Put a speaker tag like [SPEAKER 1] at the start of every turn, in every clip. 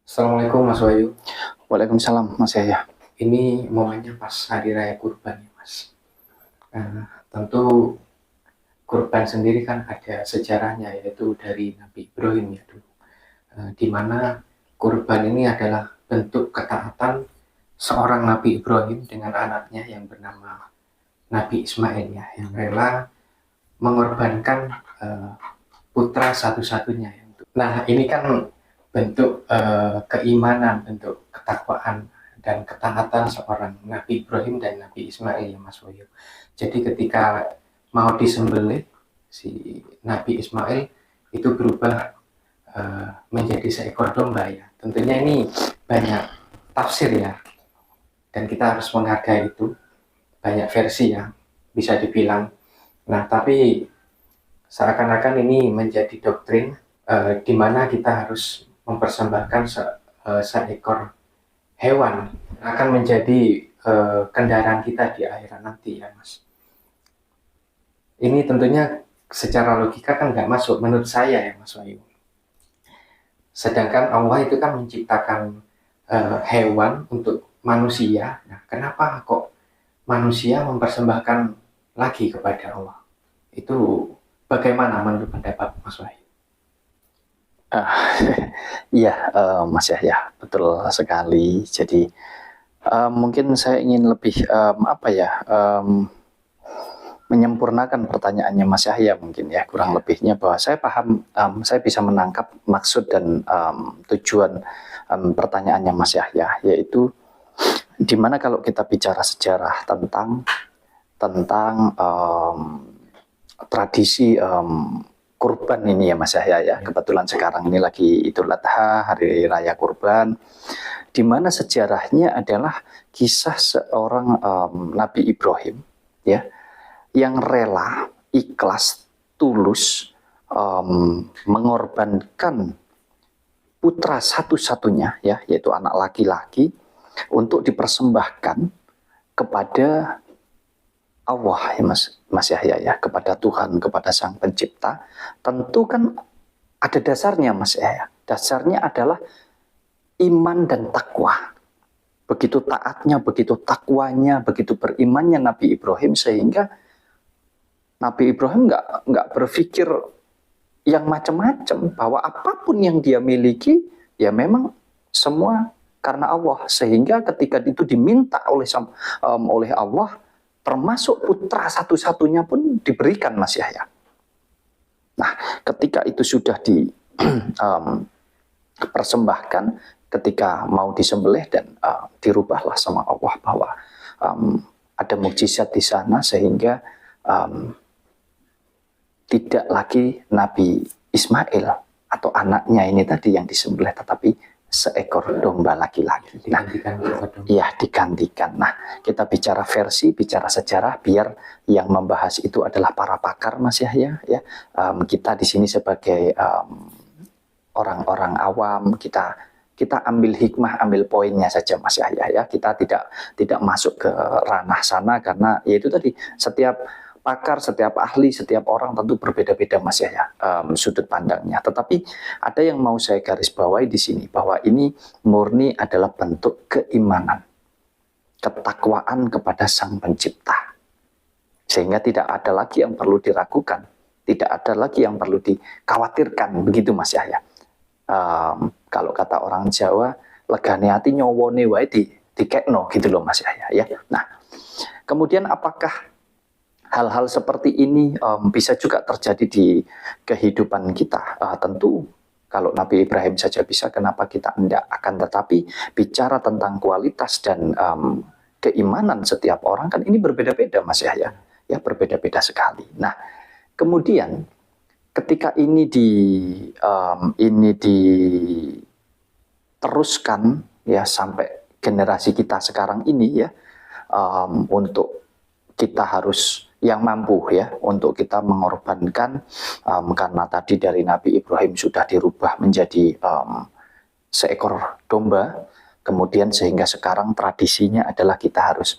[SPEAKER 1] Assalamualaikum Mas Wahyu.
[SPEAKER 2] Waalaikumsalam Mas Yahya.
[SPEAKER 1] Ini momennya pas hari raya kurban ya Mas. Tentu kurban sendiri kan ada sejarahnya, yaitu dari Nabi Ibrahim ya dulu. Di mana kurban ini adalah bentuk ketaatan seorang Nabi Ibrahim dengan anaknya yang bernama Nabi Ismail ya, yang rela mengorbankan putra satu-satunya. Nah, ini kan bentuk keimanan, bentuk ketakwaan dan ketaatan seorang Nabi Ibrahim dan Nabi Ismail ya Mas Woyo. Jadi ketika mau disembelih si Nabi Ismail itu berubah menjadi seekor domba ya. Tentunya ini banyak tafsir ya, dan kita harus menghargai itu, banyak versi ya bisa dibilang. Nah, tapi seakan-akan ini menjadi doktrin di mana kita harus mempersembahkan seekor hewan akan menjadi kendaraan kita di akhirat nanti ya Mas. Ini tentunya secara logika kan nggak masuk menurut saya ya Mas Wahyu. Sedangkan Allah itu kan menciptakan hewan untuk manusia. Nah, kenapa kok manusia mempersembahkan lagi kepada Allah? Itu bagaimana menurut pendapat Mas Wahyu?
[SPEAKER 2] Iya, Mas Yahya, betul sekali. Jadi mungkin saya ingin lebih menyempurnakan pertanyaannya Mas Yahya mungkin ya, kurang lebihnya bahwa saya paham, saya bisa menangkap maksud dan tujuan pertanyaannya Mas Yahya, yaitu dimana kalau kita bicara sejarah tentang tradisi kurban ini ya Mas Yahya ya. Kebetulan sekarang ini lagi Idul Adha, hari raya kurban, di mana sejarahnya adalah kisah seorang Nabi Ibrahim ya, yang rela, ikhlas, tulus mengorbankan putra satu-satunya ya, yaitu anak laki-laki, untuk dipersembahkan kepada Allah ya Mas Yahya ya, kepada Tuhan, kepada Sang Pencipta. Tentu kan ada dasarnya Mas Yahya. Dasarnya adalah iman dan takwa. Begitu taatnya, begitu takwanya, begitu berimannya Nabi Ibrahim, sehingga Nabi Ibrahim nggak berpikir yang macam-macam, bahwa apapun yang dia miliki ya memang semua karena Allah. Sehingga ketika itu diminta oleh Allah, termasuk putra satu-satunya pun diberikan Mas Yahya. Nah, ketika itu sudah dipersembahkan, ketika mau disembelih dan dirubahlah sama Allah bahwa ada mukjizat di sana, sehingga tidak lagi Nabi Ismail atau anaknya ini tadi yang disembelih, tetapi seekor domba laki-laki. Nah, iya, digantikan. Nah, kita bicara versi, bicara sejarah, biar yang membahas itu adalah para pakar Mas Yahya ya. Kita di sini sebagai orang-orang awam, kita ambil hikmah, ambil poinnya saja Mas Yahya ya. Kita tidak masuk ke ranah sana, karena yaitu tadi, setiap pakar, setiap ahli, setiap orang tentu berbeda-beda Mas Yahya sudut pandangnya. Tetapi ada yang mau saya garis bawahi di sini, bahwa ini murni adalah bentuk keimanan, ketakwaan kepada Sang Pencipta, sehingga tidak ada lagi yang perlu diragukan, tidak ada lagi yang perlu dikhawatirkan, begitu Mas Yahya. Kalau kata orang Jawa, legane ati nyowone wae dikekno, gitu loh Mas Yahya ya. Nah, kemudian apakah hal-hal seperti ini bisa juga terjadi di kehidupan kita? Tentu kalau Nabi Ibrahim saja bisa, kenapa kita tidak? Akan tetapi bicara tentang kualitas dan keimanan setiap orang kan ini berbeda-beda Mas Yahya ya, berbeda-beda sekali. Nah, kemudian ketika ini diteruskan ya sampai generasi kita sekarang ini ya, untuk kita harus yang mampu ya, untuk kita mengorbankan, karena tadi dari Nabi Ibrahim sudah dirubah menjadi seekor domba, kemudian sehingga sekarang tradisinya adalah kita harus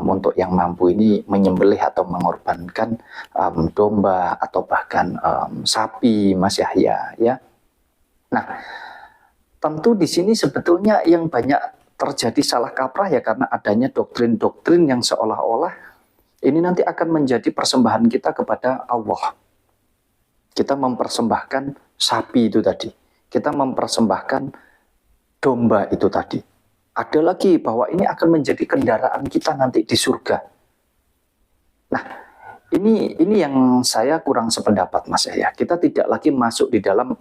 [SPEAKER 2] untuk yang mampu ini menyembelih atau mengorbankan domba atau bahkan sapi Mas Yahya ya. Nah, tentu di sini sebetulnya yang banyak terjadi salah kaprah ya karena adanya doktrin-doktrin yang seolah-olah ini nanti akan menjadi persembahan kita kepada Allah. Kita mempersembahkan sapi itu tadi. Kita mempersembahkan domba itu tadi. Ada lagi bahwa ini akan menjadi kendaraan kita nanti di surga. Nah, ini yang saya kurang sependapat Mas ya. Kita tidak lagi masuk di dalam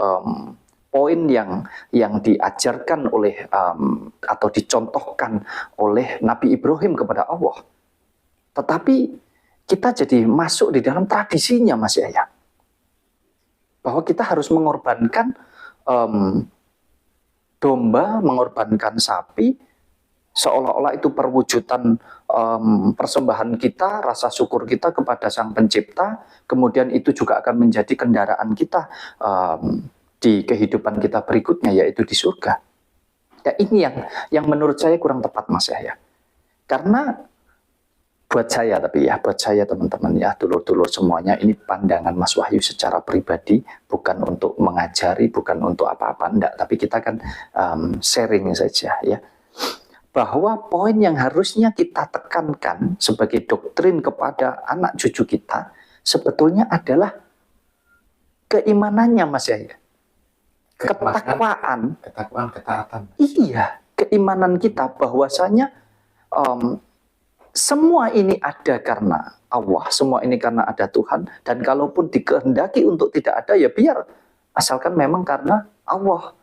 [SPEAKER 2] poin yang diajarkan oleh atau dicontohkan oleh Nabi Ibrahim kepada Allah. Tetapi kita jadi masuk di dalam tradisinya Mas ya. Bahwa kita harus mengorbankan domba, mengorbankan sapi, seolah-olah itu perwujudan persembahan kita, rasa syukur kita kepada Sang Pencipta, kemudian itu juga akan menjadi kendaraan kita di kehidupan kita berikutnya, yaitu di surga. Ya, ini yang menurut saya kurang tepat Mas ya. Karena buat saya teman-teman ya, dulur-dulur semuanya, ini pandangan Mas Wahyu secara pribadi, bukan untuk mengajari, bukan untuk apa-apa, enggak, tapi kita kan sharing saja ya. Bahwa poin yang harusnya kita tekankan sebagai doktrin kepada anak cucu kita sebetulnya adalah keimanannya Mas ya. Ketakwaan, ketaatan. Iya, keimanan kita bahwasanya semua ini ada karena Allah, semua ini karena ada Tuhan, dan kalaupun dikehendaki untuk tidak ada, ya biar, asalkan memang karena Allah,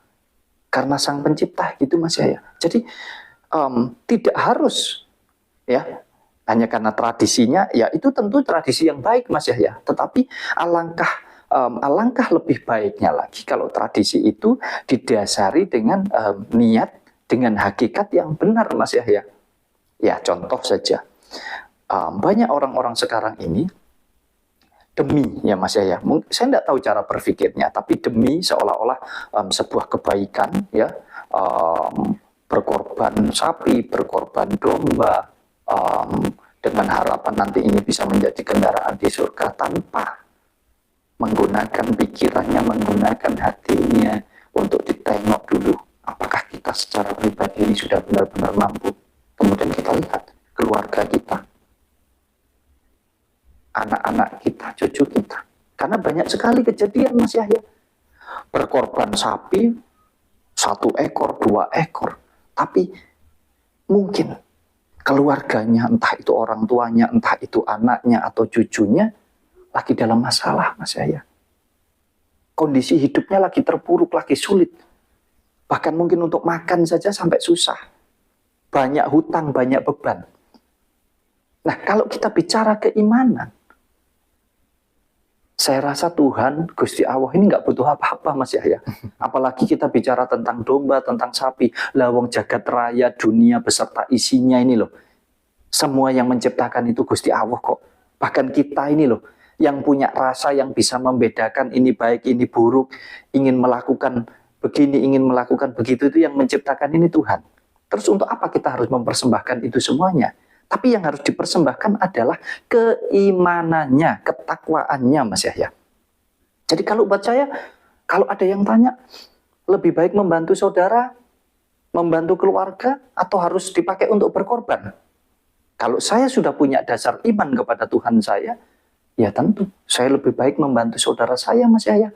[SPEAKER 2] karena Sang Pencipta, gitu Mas ya. Jadi tidak harus ya hanya karena tradisinya, ya itu tentu tradisi yang baik Mas ya. Tetapi alangkah lebih baiknya lagi kalau tradisi itu didasari dengan niat, dengan hakikat yang benar Mas ya. Ya, contoh saja, banyak orang-orang sekarang ini demi, ya Mas ya, saya tidak tahu cara berpikirnya, tapi demi seolah-olah sebuah kebaikan, ya, berkorban sapi, berkorban domba, dengan harapan nanti ini bisa menjadi kendaraan di surga tanpa menggunakan pikirannya, menggunakan hatinya untuk ditengok dulu, apakah kita secara pribadi ini sudah benar-benar mampu. Kemudian kita lihat keluarga kita, anak-anak kita, cucu kita. Karena banyak sekali kejadian Mas Yahya. Berkorban sapi, 1 ekor, 2 ekor. Tapi mungkin keluarganya, entah itu orang tuanya, entah itu anaknya atau cucunya, lagi dalam masalah Mas Yahya. Kondisi hidupnya lagi terpuruk, lagi sulit. Bahkan mungkin untuk makan saja sampai susah. Banyak hutang, banyak beban. Nah, kalau kita bicara keimanan, saya rasa Tuhan, Gusti Allah ini nggak butuh apa-apa Mas Yahya. Apalagi kita bicara tentang domba, tentang sapi, lawang jagat raya, dunia beserta isinya ini loh. Semua yang menciptakan itu Gusti Allah kok. Bahkan kita ini loh, yang punya rasa yang bisa membedakan ini baik, ini buruk, ingin melakukan begini, ingin melakukan begitu, itu yang menciptakan ini Tuhan. Terus untuk apa kita harus mempersembahkan itu semuanya? Tapi yang harus dipersembahkan adalah keimanannya, ketakwaannya Mas Yahya. Jadi kalau buat saya, kalau ada yang tanya, lebih baik membantu saudara, membantu keluarga, atau harus dipakai untuk berkorban? Kalau saya sudah punya dasar iman kepada Tuhan saya, ya tentu saya lebih baik membantu saudara saya Mas Yahya.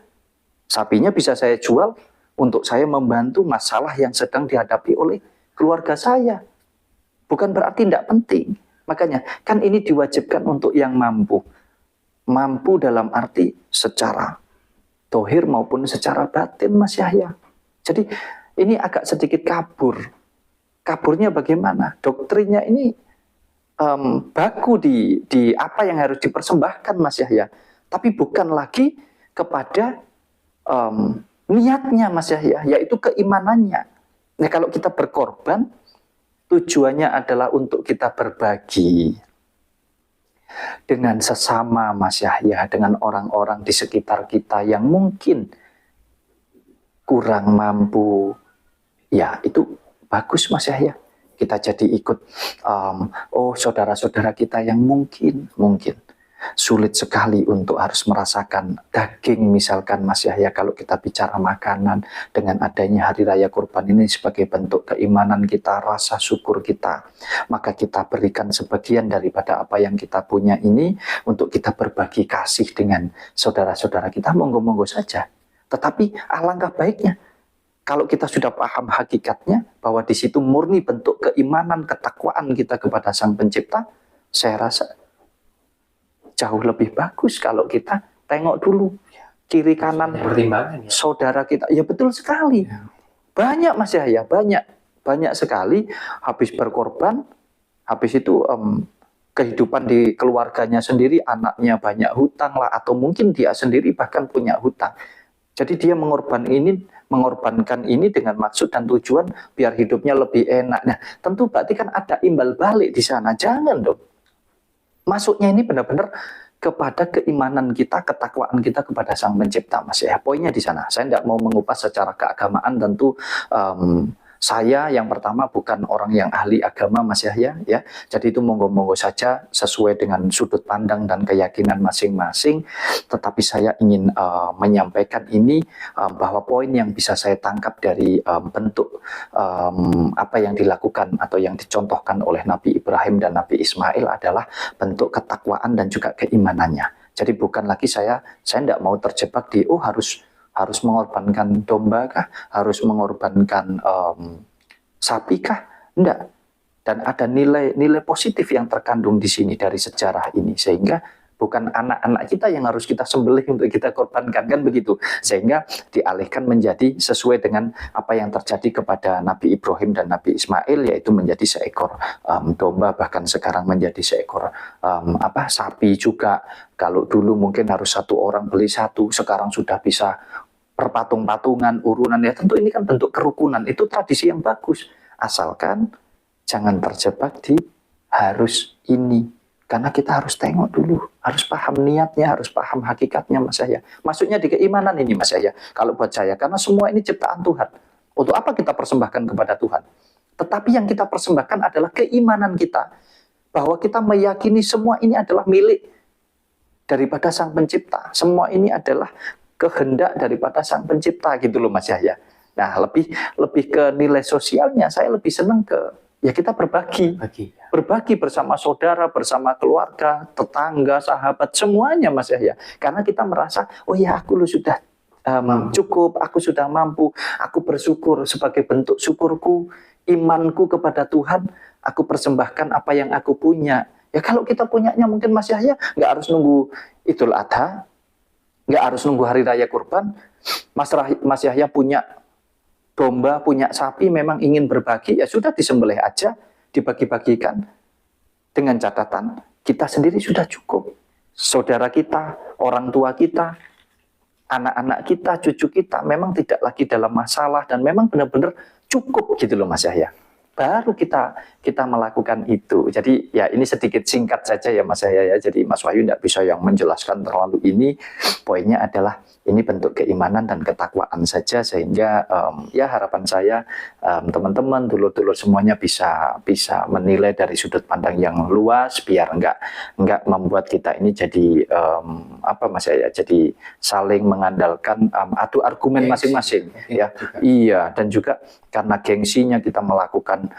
[SPEAKER 2] Sapinya bisa saya jual untuk saya membantu masalah yang sedang dihadapi oleh keluarga saya. Bukan berarti tidak penting. Makanya kan ini diwajibkan untuk yang mampu. Mampu dalam arti secara dohir maupun secara batin Mas Yahya. Jadi ini agak sedikit kabur. Kaburnya bagaimana? Doktrinnya ini baku di apa yang harus dipersembahkan Mas Yahya. Tapi bukan lagi kepada niatnya Mas Yahya, yaitu keimanannya. Nah, kalau kita berkorban, tujuannya adalah untuk kita berbagi dengan sesama Mas Yahya, dengan orang-orang di sekitar kita yang mungkin kurang mampu. Ya, itu bagus Mas Yahya. Kita jadi ikut, saudara-saudara kita yang mungkin sulit sekali untuk harus merasakan daging misalkan Mas Yahya. Kalau kita bicara makanan, dengan adanya hari raya kurban ini sebagai bentuk keimanan kita, rasa syukur kita, maka kita berikan sebagian daripada apa yang kita punya ini untuk kita berbagi kasih dengan saudara-saudara kita, monggo-monggo saja. Tetapi alangkah baiknya kalau kita sudah paham hakikatnya bahwa di situ murni bentuk keimanan, ketakwaan kita kepada Sang Pencipta, saya rasa jauh lebih bagus kalau kita tengok dulu kiri kanan
[SPEAKER 1] pertimbangan
[SPEAKER 2] saudara kita. Ya betul sekali. Banyak Mas Yahya, banyak sekali habis berkorban, habis itu kehidupan di keluarganya sendiri, anaknya banyak hutang lah, atau mungkin dia sendiri bahkan punya hutang. Jadi dia mengorbankan ini dengan maksud dan tujuan biar hidupnya lebih enak. Nah, tentu berarti kan ada imbal balik di sana. Jangan dong. Masuknya ini benar-benar kepada keimanan kita, ketakwaan kita kepada Sang Pencipta, Mas ya. Poinnya di sana. Saya tidak mau mengupas secara keagamaan, tentu saya yang pertama bukan orang yang ahli agama, Mas Yahya, ya. Jadi itu monggo-monggo saja sesuai dengan sudut pandang dan keyakinan masing-masing. Tetapi saya ingin menyampaikan ini bahwa poin yang bisa saya tangkap dari bentuk apa yang dilakukan atau yang dicontohkan oleh Nabi Ibrahim dan Nabi Ismail adalah bentuk ketakwaan dan juga keimanannya. Jadi bukan lagi saya tidak mau terjebak di harus mengorbankan domba kah? Harus mengorbankan sapi kah? Enggak. Dan ada nilai positif yang terkandung di sini dari sejarah ini. Sehingga bukan anak-anak kita yang harus kita sembelih untuk kita korbankan, kan begitu. Sehingga dialihkan menjadi sesuai dengan apa yang terjadi kepada Nabi Ibrahim dan Nabi Ismail, yaitu menjadi seekor domba, bahkan sekarang menjadi seekor sapi juga. Kalau dulu mungkin harus satu orang beli satu, sekarang sudah bisa perpatung-patungan, urunan, ya tentu ini kan bentuk kerukunan, itu tradisi yang bagus, asalkan jangan terjebak di harus ini, karena kita harus tengok dulu, harus paham niatnya, harus paham hakikatnya, Mas Yahya. Maksudnya di keimanan ini, Mas Yahya, kalau buat saya, karena semua ini ciptaan Tuhan. Untuk apa kita persembahkan kepada Tuhan? Tetapi yang kita persembahkan adalah keimanan kita, bahwa kita meyakini semua ini adalah milik daripada Sang Pencipta, semua ini adalah kehendak daripada Sang Pencipta, gitu loh Mas Yahya. Nah, lebih ke nilai sosialnya, saya lebih senang ke ya kita berbagi bersama saudara, bersama keluarga, tetangga, sahabat, semuanya Mas Yahya. Karena kita merasa, oh ya aku sudah cukup, aku sudah mampu, aku bersyukur sebagai bentuk syukurku, imanku kepada Tuhan, aku persembahkan apa yang aku punya. Ya kalau kita punyanya mungkin Mas Yahya nggak harus nunggu Idul Adha, nggak harus nunggu hari raya kurban. Mas Yahya punya domba, punya sapi, memang ingin berbagi, ya sudah disembelih aja, dibagi-bagikan. Dengan catatan, kita sendiri sudah cukup. Saudara kita, orang tua kita, anak-anak kita, cucu kita, memang tidak lagi dalam masalah, dan memang benar-benar cukup gitu loh Mas Yahya. Baru kita melakukan itu. Jadi ya ini sedikit singkat saja ya Mas Yahya ya. Jadi Mas Wahyu tidak bisa yang menjelaskan terlalu ini. Poinnya adalah ini bentuk keimanan dan ketakwaan saja, sehingga ya harapan saya teman-teman, dulur-dulur semuanya bisa menilai dari sudut pandang yang luas, biar enggak membuat kita ini jadi Mas Yahya, jadi saling mengandalkan adu argumen masing-masing ya. Iya, dan juga karena gengsinya kita melakukan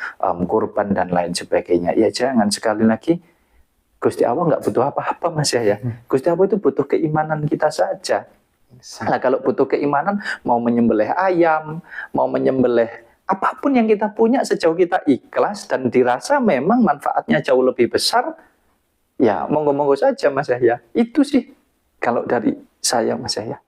[SPEAKER 2] kurban dan lain sebagainya. Ya jangan, sekali lagi Gusti Allah nggak butuh apa-apa Mas Yahya. Gusti Allah itu butuh keimanan kita saja. Nah kalau butuh keimanan, mau menyembelih ayam, mau menyembelih apapun yang kita punya, sejauh kita ikhlas dan dirasa memang manfaatnya jauh lebih besar, ya monggo-monggo saja Mas Yahya. Itu sih kalau dari saya Mas Yahya.